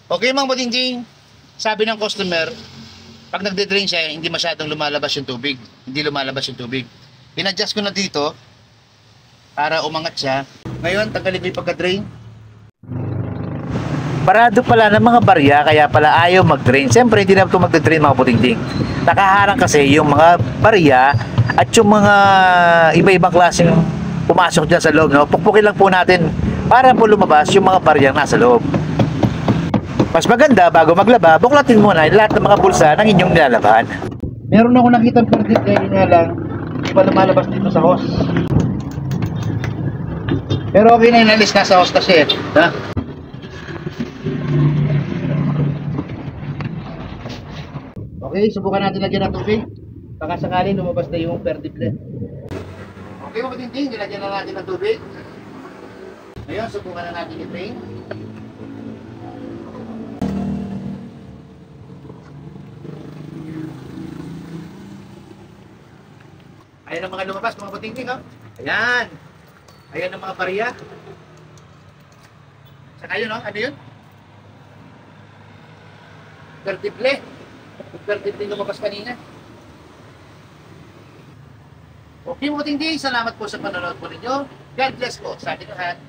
Okay mga budingging, sabi ng customer, pag nagde-drain siya, hindi masyadong lumalabas yung tubig. Hindi lumalabas yung tubig. In-adjust ko na dito para umangat siya. Ngayon, tanggalin ko yung pagka-drain. Parado pala ng mga barya, kaya pala ayaw mag-drain. Siyempre, hindi na ito mag-drain mga budingging. Nakaharang kasi yung mga barya at yung mga iba-ibang klaseng pumasok dyan sa loob. No? Pukpukin lang po natin para po lumabas yung mga baryang nasa loob. Mas maganda, bago maglaba, buklatin muna lahat ng mga bulsa ng inyong nilalaban. Meron ako nakita ng perdit, kaya nga lang, hindi pa lumalabas dito sa hose. Pero okay na inalis na sa hose kasi. Ha? Okay, subukan natin lagyan ng tubig. Baka sakali lumabas na yung perdit. Okay, mabuting, nilagyan na natin ng tubig. Ngayon, subukan na natin i-drain. Ayan ang mga lumabas, mga buting-ting, oh. Ayan. Ayan ang mga barya. Saka yun, oh. Ano yun? Vertible. Vertible lumabas kanina. Okay, mga buting-ting. Salamat po sa panonood po ninyo. God bless po sa ating lahat.